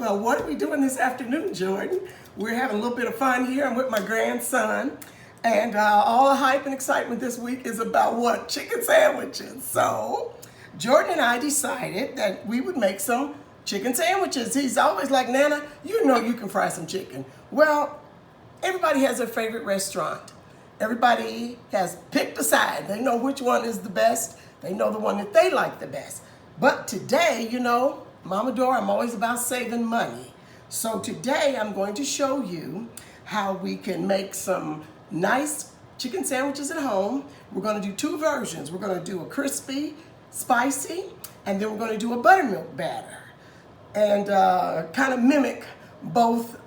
Well, what are we doing this afternoon, Jordan? We're having a little bit of fun here. I'm with my grandson. And all the hype and excitement this week is about what? Chicken sandwiches. So Jordan and I decided that we would make some chicken sandwiches. He's always like, Nana, you know you can fry some chicken. Well, everybody has their favorite restaurant. Everybody has picked a side. They know which one is the best. They know the one that they like the best. But today, you know, Mama Dora, I'm always about saving money. So today I'm going to show you how we can make some nice chicken sandwiches at home. We're going to do two versions. We're going to do a crispy, spicy, and then we're going to do a buttermilk batter. And kind of mimic both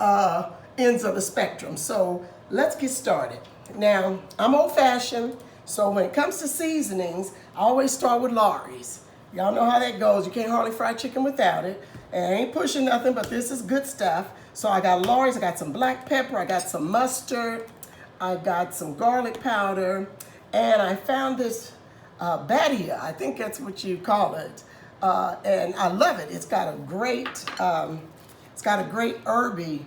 ends of the spectrum. So let's get started. Now, I'm old-fashioned, so when it comes to seasonings, I always start with Lawry's. Y'all know how that goes. You can't hardly fry chicken without it. And I ain't pushing nothing, but this is good stuff. So I got Lawry's, I got some black pepper, I got some mustard, I got some garlic powder, and I found this badia, I think that's what you call it. And I love it. It's got a great herby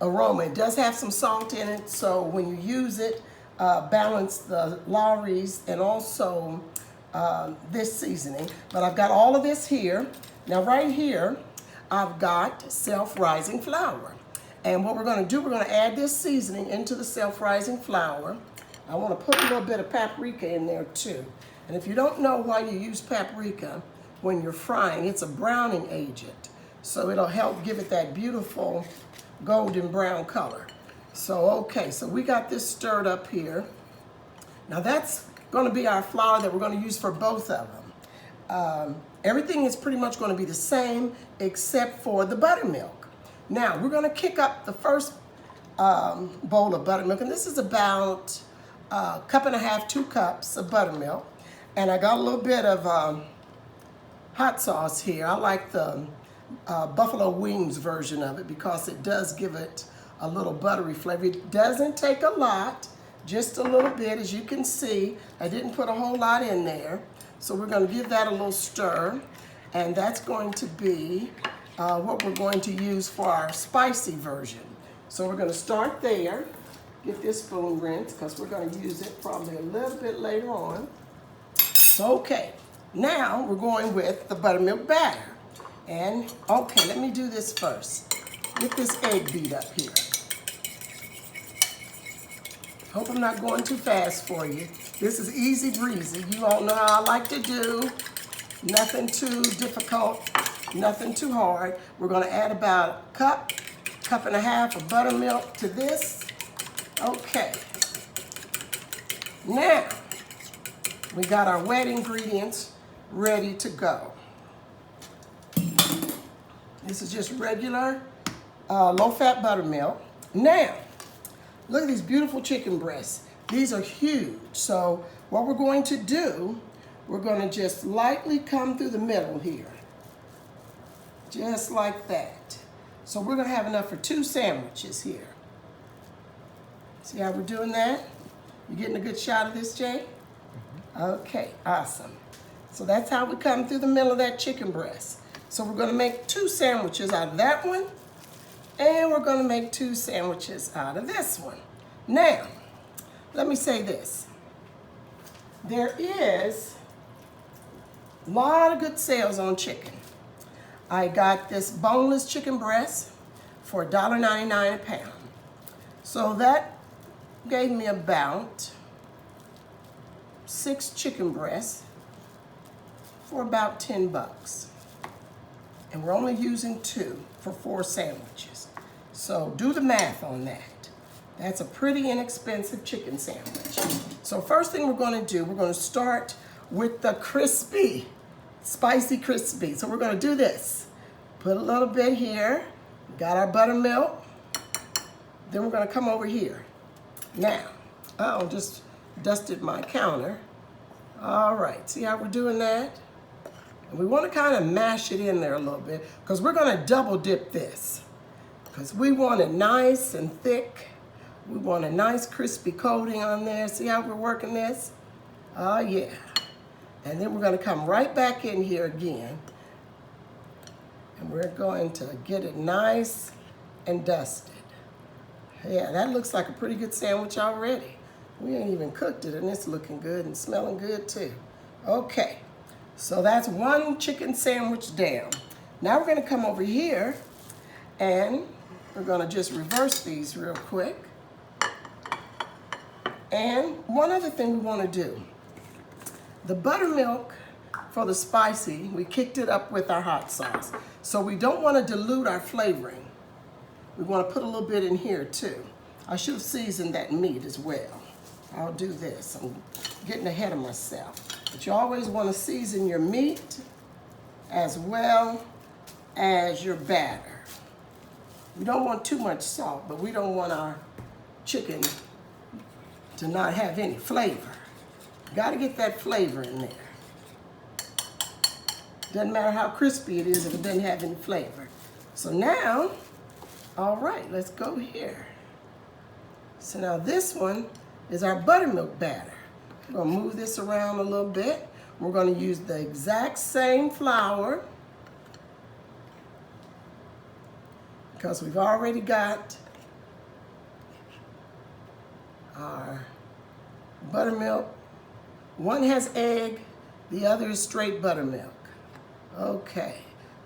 aroma. It does have some salt in it, so when you use it, balance the Lawry's and also this seasoning. But I've got all of this here. Now right here, I've got self-rising flour. And what we're going to do, we're going to add this seasoning into the self-rising flour. I want to put a little bit of paprika in there too. And if you don't know why you use paprika when you're frying, it's a browning agent. So it'll help give it that beautiful golden brown color. So, okay, so we got this stirred up here. Now that's going to be our flour that we're going to use for both of them. Everything is pretty much going to be the same except for the buttermilk. Now, we're going to kick up the first bowl of buttermilk, and this is about a cup and a half, 2 cups of buttermilk. And I got a little bit of hot sauce here. I like the buffalo wings version of it because it does give it a little buttery flavor. It doesn't take a lot, just a little bit. As you can see, I didn't put a whole lot in there. So we're going to give that a little stir, and that's going to be what we're going to use for our spicy version. So we're going to start there, get this spoon rinsed because we're going to use it probably a little bit later on. Okay, now we're going with the buttermilk batter. And, okay, let me do this first. Get this egg beat up here. Hope I'm not going too fast for you. This is easy breezy. You all know how I like to do. Nothing too difficult, nothing too hard. We're going to add about a cup and a half of buttermilk to this. Okay. Now, we got our wet ingredients ready to go. This is just regular low-fat buttermilk. Now, look at these beautiful chicken breasts. These are huge. So what we're going to do, we're going to just lightly come through the middle here. Just like that. So we're going to have enough for 2 sandwiches here. See how we're doing that? You getting a good shot of this, Jay? Okay, awesome. So that's how we come through the middle of that chicken breast. So we're going to make 2 sandwiches out of that one. And we're going to make 2 sandwiches out of this one. Now, let me say this. There is a lot of good sales on chicken. I got this boneless chicken breast for $1.99 a pound. So that gave me about 6 chicken breasts for about 10 bucks. And we're only using 2 for 4 sandwiches. So do the math on that. That's a pretty inexpensive chicken sandwich. So first thing we're going to do, we're going to start with the crispy, spicy crispy. So we're going to do this. Put a little bit here. We got our buttermilk. Then we're going to come over here. Now, I just dusted my counter. All right, see how we're doing that? And we want to kind of mash it in there a little bit because we're going to double dip this because we want it nice and thick. We want a nice crispy coating on there. See how we're working this? Oh, yeah. And then we're going to come right back in here again And we're going to get it nice and dusted. Yeah, that looks like a pretty good sandwich already. We ain't even cooked it, and it's looking good and smelling good too. Okay, so that's one chicken sandwich down. Now we're gonna come over here and we're gonna just reverse these real quick. And one other thing we wanna do, the buttermilk for the spicy, we kicked it up with our hot sauce. So we don't wanna dilute our flavoring. We wanna put a little bit in here too. I should have seasoned that meat as well. I'll do this, I'm getting ahead of myself. But you always wanna season your meat as well as your batter. We don't want too much salt, but we don't want our chicken to not have any flavor. Gotta get that flavor in there. Doesn't matter how crispy it is if it doesn't have any flavor. So now, all right, let's go here. So now this one is our buttermilk batter. We're gonna move this around a little bit. We're gonna use the exact same flour because we've already got our buttermilk. One has egg, the other is straight buttermilk. Okay,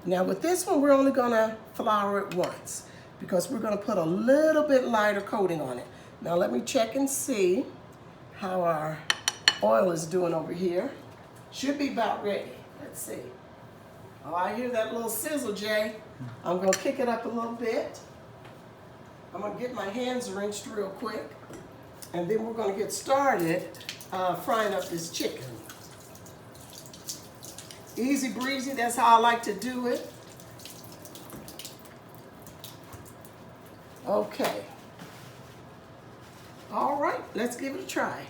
now with this one, we're only gonna flour it once because we're gonna put a little bit lighter coating on it. Now let me check and see how our oil is doing over here. Should be about ready. Let's see. Oh, I hear that little sizzle, Jay. I'm gonna kick it up a little bit. I'm gonna get my hands rinsed real quick, and then we're gonna get started frying up this chicken. Easy breezy, that's how I like to do it. Okay. All right, let's give it a try.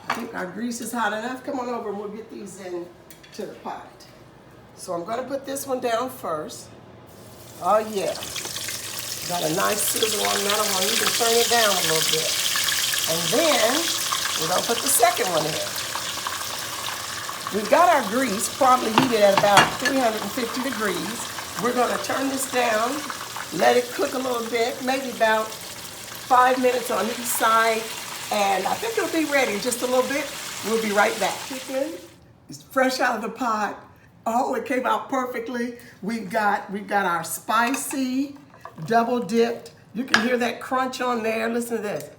I think our grease is hot enough. Come on over and we'll get these in to the pot. So I'm gonna put this one down first. Oh yeah, got a nice sizzle on that one. You can turn it down a little bit. And then we're gonna put the second one in. We've got our grease probably heated at about 350 degrees. We're gonna turn this down, let it cook a little bit, maybe about 5 minutes on each side, and I think it'll be ready in just a little bit. We'll be right back. Chicken is fresh out of the pot. Oh, it came out perfectly. We've got our spicy, double dipped. You can hear that crunch on there. Listen to this.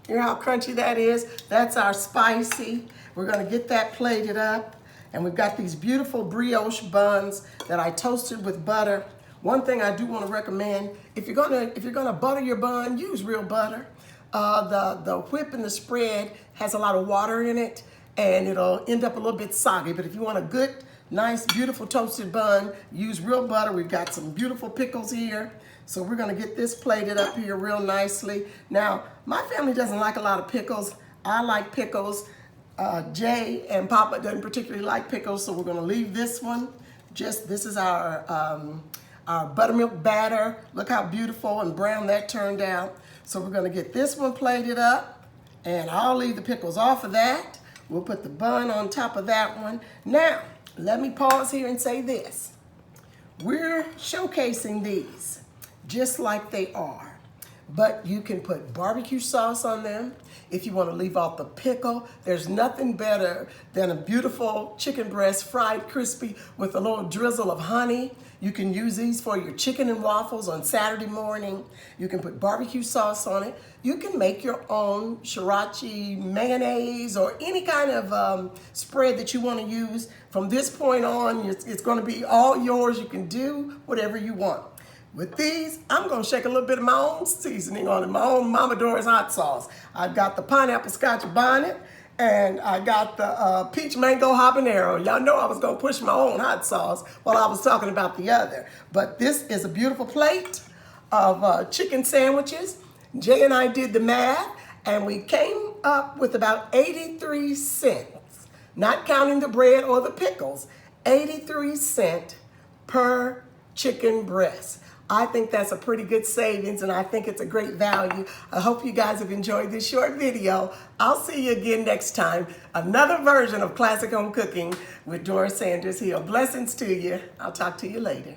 Hear how crunchy that is? That's our spicy. We're gonna get that plated up. And we've got these beautiful brioche buns that I toasted with butter. One thing I do want to recommend, if you're gonna butter your bun, use real butter. The whip and the spread has a lot of water in it, and it'll end up a little bit soggy. But if you want a good, nice, beautiful toasted bun, use real butter. We've got some beautiful pickles here. So we're gonna get this plated up here real nicely. Now, my family doesn't like a lot of pickles. I like pickles. Jay and Papa doesn't particularly like pickles, so we're gonna leave this one. This is our buttermilk batter. Look how beautiful and brown that turned out. So we're gonna get this one plated up, and I'll leave the pickles off of that. We'll put the bun on top of that one. Now, let me pause here and say this. We're showcasing these just like they are, but you can put barbecue sauce on them. If you want to leave off the pickle, there's nothing better than a beautiful chicken breast fried crispy with a little drizzle of honey. You can use these for your chicken and waffles on Saturday morning. You can put barbecue sauce on it. You can make your own sriracha mayonnaise or any kind of spread that you want to use. From this point on, it's going to be all yours. You can do whatever you want. With these, I'm gonna shake a little bit of my own seasoning on it, my own Mama Dora's hot sauce. I've got the pineapple scotch bonnet, and I got the peach mango habanero. Y'all know I was gonna push my own hot sauce while I was talking about the other. But this is a beautiful plate of chicken sandwiches. Jay and I did the math, and we came up with about 83 cents, not counting the bread or the pickles, 83 cents per chicken breast. I think that's a pretty good savings, and I think it's a great value. I hope you guys have enjoyed this short video. I'll see you again next time. Another version of Classic Home Cooking with Dora Sanders Hill. Blessings to you. I'll talk to you later.